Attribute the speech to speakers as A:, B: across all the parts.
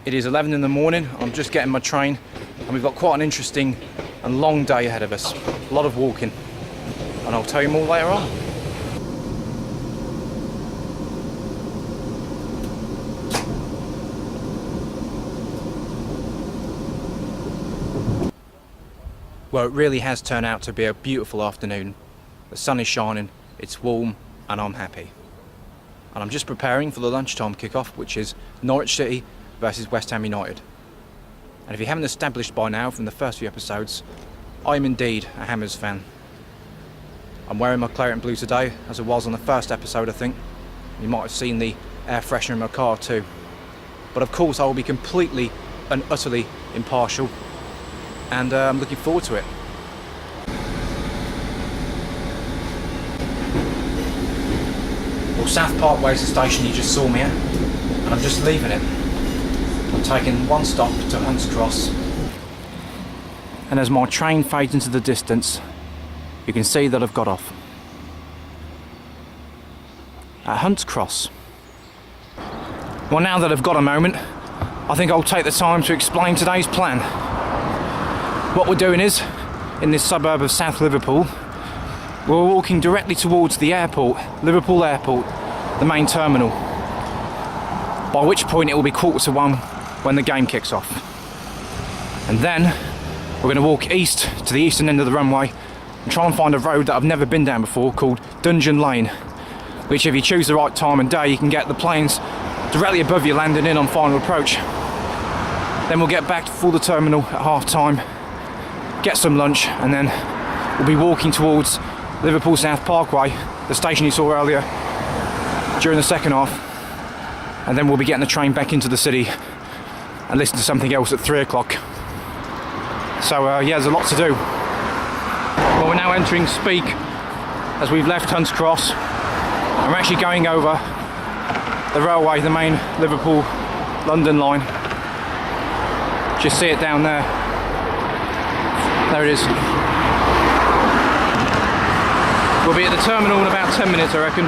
A: It is 11 in the morning, I'm just getting my train, and we've got quite an interesting and long day ahead of us. A lot of walking, and I'll tell you more later on. Well, it really has turned out to be a beautiful afternoon. The sun is shining, it's warm, and I'm happy. And I'm just preparing for the lunchtime kickoff, which is Norwich City versus West Ham United. And if you haven't established by now from the first few episodes, I am indeed a Hammers fan. I'm wearing my claret and blue today, as I was on the first episode, I think. You might have seen the air freshener in my car too. But of course I will be completely and utterly impartial, and I'm looking forward to it. Well, South Parkway is the station you just saw me at, and I'm just leaving it. I'm taking one stop to Hunt's Cross, and as my train fades into the distance, you can see that I've got off. At Hunt's Cross. Well, now that I've got a moment, I think I'll take the time to explain today's plan. What we're doing is, in this suburb of South Liverpool, we're walking directly towards the airport, Liverpool Airport, the main terminal. By which point it will be 1:15 when the game kicks off. And then we're going to walk east to the eastern end of the runway and try and find a road that I've never been down before called Dungeon Lane, which if you choose the right time and day you can get the planes directly above you landing in on final approach. Then we'll get back for the terminal at half time, get some lunch, and then we'll be walking towards Liverpool South Parkway, the station you saw earlier, during the second half, and then we'll be getting the train back into the city and listen to something else at 3 o'clock. So yeah, there's a lot to do. Well, we're now entering Speke as we've left Hunt's Cross, and we're actually going over the railway, the main Liverpool-London line. Just see it down there. There it is. We'll be at the terminal in about 10 minutes, I reckon.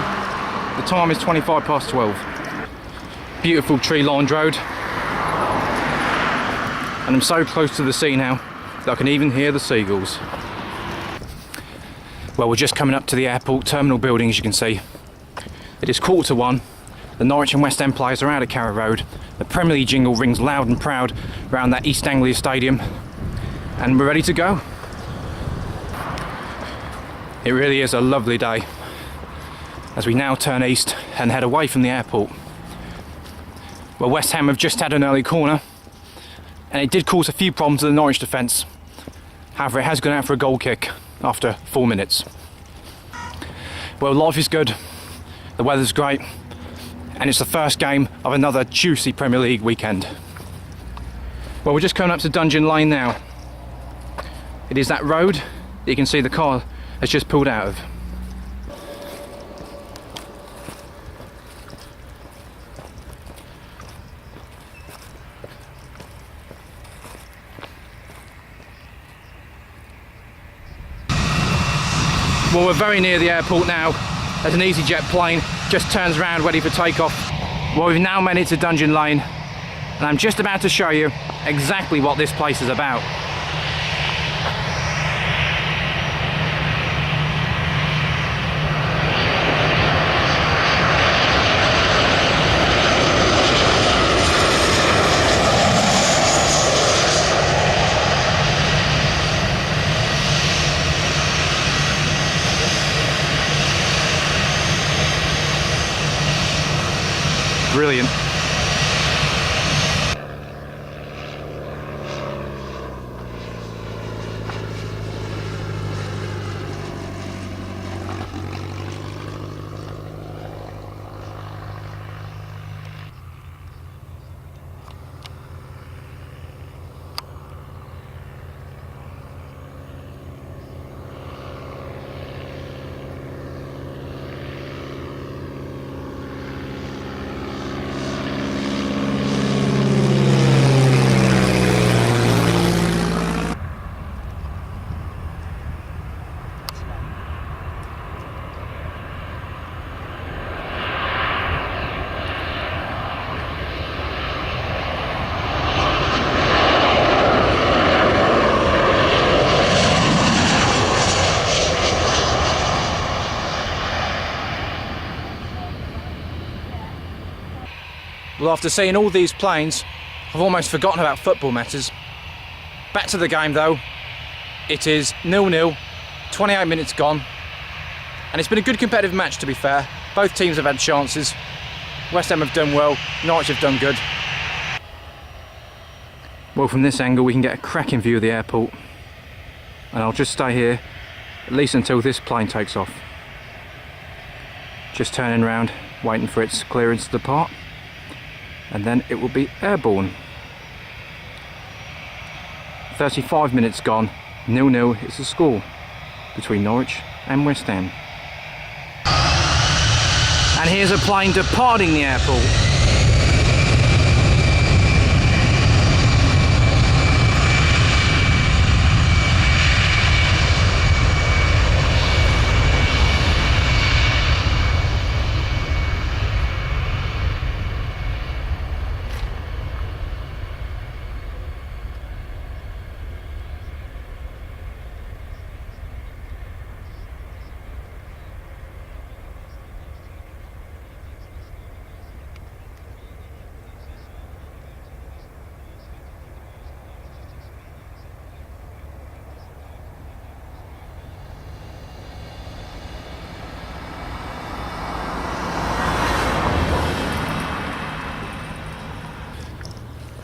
A: The time is 12:25. Beautiful tree-lined road. And I'm so close to the sea now that I can even hear the seagulls. Well, we're just coming up to the airport terminal building, as you can see. It is 1:15. The Norwich and West Ham players are out at Carrow Road. The Premier League jingle rings loud and proud around that East Anglia Stadium. And we're ready to go. It really is a lovely day as we now turn east and head away from the airport. Well, West Ham have just had an early corner, and it did cause a few problems to the Norwich defence. However, it has gone out for a goal kick after 4 minutes. Well, life is good, the weather's great, and it's the first game of another juicy Premier League weekend. Well, we're just coming up to Dungeon Lane now. It is that road that you can see the car has just pulled out of. Well, we're very near the airport now as an EasyJet plane just turns around ready for takeoff. Well, we've now made it to Dungeon Lane, and I'm just about to show you exactly what this place is about. Brilliant. Well, after seeing all these planes, I've almost forgotten about football matters. Back to the game though. It is 0-0, 28 minutes gone. And it's been a good competitive match, to be fair. Both teams have had chances. West Ham have done well, Norwich have done good. Well, from this angle we can get a cracking view of the airport. And I'll just stay here, at least until this plane takes off. Just turning around, waiting for its clearance to depart. And then it will be airborne. 35 minutes gone, 0-0 is the score between Norwich and West Ham. And here's a plane departing the airport.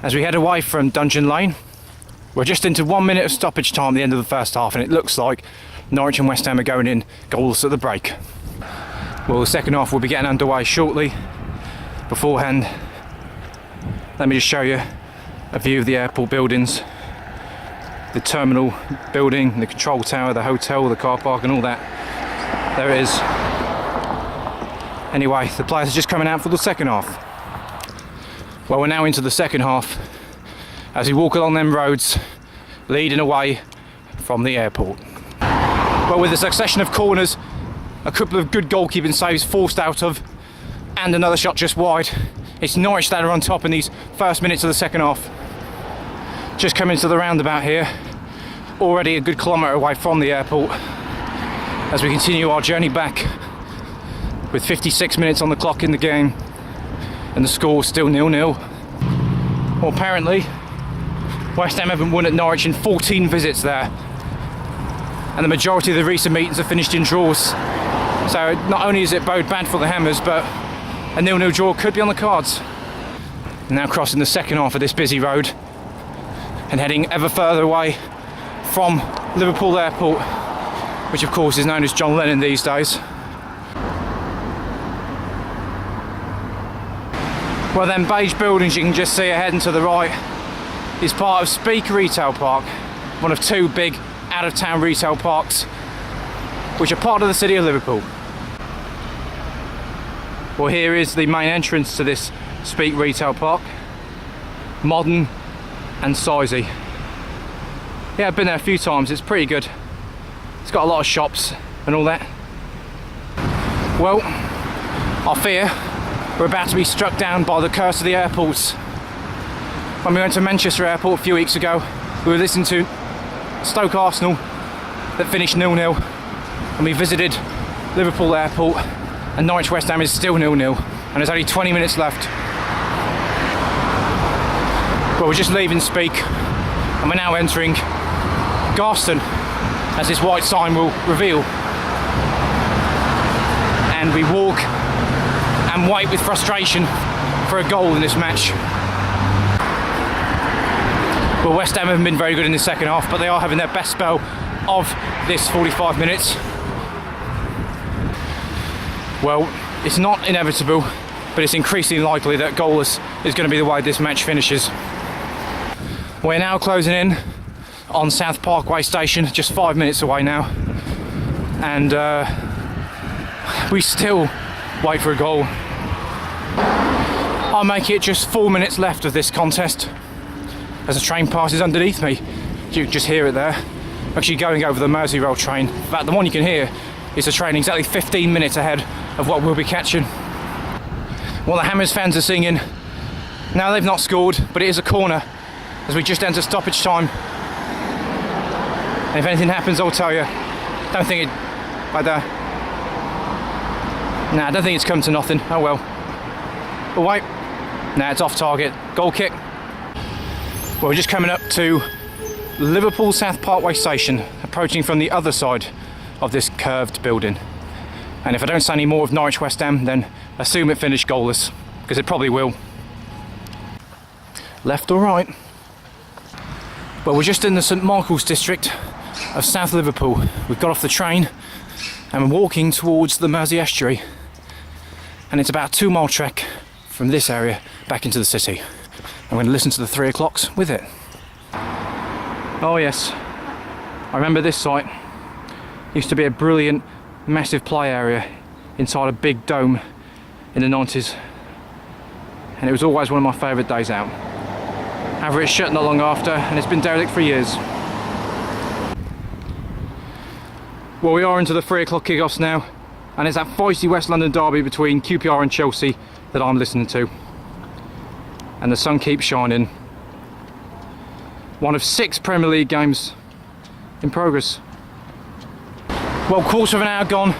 A: As we head away from Dungeon Lane, we're just into 1 minute of stoppage time at the end of the first half, and it looks like Norwich and West Ham are going in goalless at the break. Well, the second half will be getting underway shortly. Beforehand, let me just show you a view of the airport buildings, the terminal building, the control tower, the hotel, the car park and all that. There it is. Anyway, the players are just coming out for the second half. Well, we're now into the second half as we walk along them roads leading away from the airport. Well, with a succession of corners, a couple of good goalkeeping saves forced out of, and another shot just wide, it's Norwich that are on top in these first minutes of the second half. Just coming to the roundabout here, already a good kilometre away from the airport as we continue our journey back with 56 minutes on the clock in the game. And the score still 0-0. Well, apparently West Ham haven't won at Norwich in 14 visits there, and the majority of the recent meetings have finished in draws. So not only is it bode bad for the Hammers, but a 0-0 draw could be on the cards. Now crossing the second half of this busy road and heading ever further away from Liverpool Airport, which of course is known as John Lennon these days. Well, them beige buildings you can just see ahead and to the right is part of Speak Retail Park, one of two big out-of-town retail parks which are part of the city of Liverpool. Well, here is the main entrance to this Speak Retail Park. Modern and sizey. Yeah, I've been there a few times, it's pretty good. It's got a lot of shops and all that. Well, I fear we're about to be struck down by the curse of the airports. When we went to Manchester Airport a few weeks ago, we were listening to Stoke Arsenal that finished 0-0, and we visited Liverpool Airport, and Norwich West Ham is still 0-0, and there's only 20 minutes left. Well, we're just leaving Speak, and we're now entering Garston, as this white sign will reveal. And we walk and wait with frustration for a goal in this match. Well, West Ham haven't been very good in the second half, but they are having their best spell of this 45 minutes. Well, it's not inevitable, but it's increasingly likely that goalless is going to be the way this match finishes. We're now closing in on South Parkway Station, just 5 minutes away now, and we still wait for a goal. I'll make it just 4 minutes left of this contest as a train passes underneath me. You can just hear it there. Actually going over the Merseyside train. In fact, the one you can hear is the train exactly 15 minutes ahead of what we'll be catching. Well, the Hammers fans are singing. Now they've not scored, but it is a corner as we just enter stoppage time. And if anything happens, I'll tell you. Don't think it... I don't think it's come to nothing. Oh well. But wait. Now it's off target. Goal kick. Well, we're just coming up to Liverpool South Parkway Station, approaching from the other side of this curved building. And if I don't say any more of Norwich West Ham, then assume it finished goalless, because it probably will. Left or right? Well, we're just in the St Michael's district of South Liverpool. We've got off the train and we're walking towards the Mersey estuary. And it's about a 2-mile trek from this area back into the city. I'm going to listen to the 3 o'clocks with it. Oh yes, I remember this site. Used to be a brilliant, massive play area inside a big dome in the 90s. And it was always one of my favourite days out. However, it's shut not long after and it's been derelict for years. Well, we are into the 3 o'clock kickoffs now, and it's that feisty West London derby between QPR and Chelsea that I'm listening to. And the sun keeps shining. One of 6 Premier League games in progress. Well, quarter of an hour gone,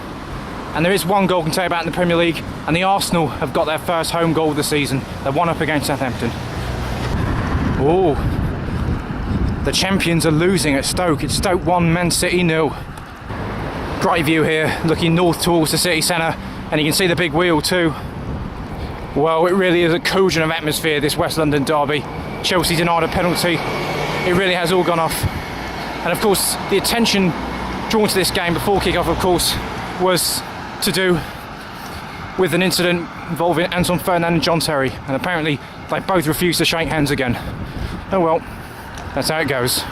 A: and there is one goal I can tell you about in the Premier League, and the Arsenal have got their first home goal of the season. They're 1-up against Southampton. Oh, the champions are losing at Stoke. It's Stoke 1, Man City 0. Great view here, looking north towards the city centre, and you can see the big wheel too. Well, it really is a cauldron of atmosphere, this West London derby. Chelsea denied a penalty. It really has all gone off. And of course, the attention drawn to this game before kick-off, of course, was to do with an incident involving Anton Ferdinand and John Terry, and apparently they both refused to shake hands again. Oh well, that's how it goes.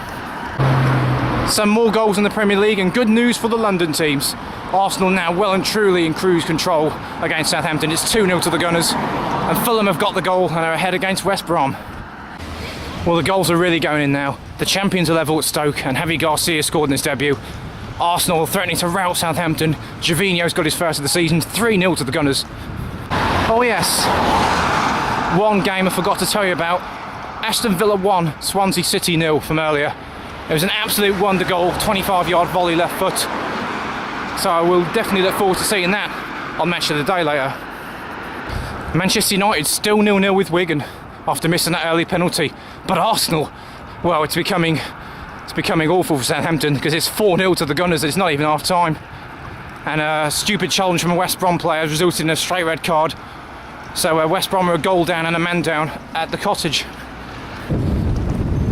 A: Some more goals in the Premier League, and good news for the London teams. Arsenal now well and truly in cruise control against Southampton. It's 2-0 to the Gunners, and Fulham have got the goal and are ahead against West Brom. Well, the goals are really going in now. The champions are level at Stoke, and Javi Garcia scored in his debut. Arsenal threatening to rout Southampton. Gervinho's got his first of the season. 3-0 to the Gunners. Oh yes, one game I forgot to tell you about. Aston Villa 1, Swansea City 0 from earlier. It was an absolute wonder goal, 25-yard volley left foot. So I will definitely look forward to seeing that on Match of the Day later. Manchester United still 0-0 with Wigan after missing that early penalty. But Arsenal, well, it's becoming awful for Southampton, because it's 4-0 to the Gunners. It's not even half time. And a stupid challenge from a West Brom player has resulted in a straight red card. So West Brom are a goal down and a man down at the Cottage.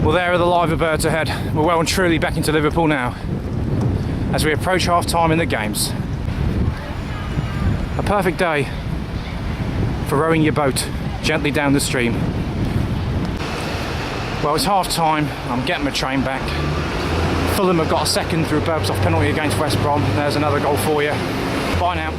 A: Well, there are the live birds ahead. We're well and truly back into Liverpool now as we approach half time in the games. A perfect day for rowing your boat gently down the stream. Well, it's half time. I'm getting my train back. Fulham have got a second through a Berbatov penalty against West Brom. There's another goal for you. Bye now.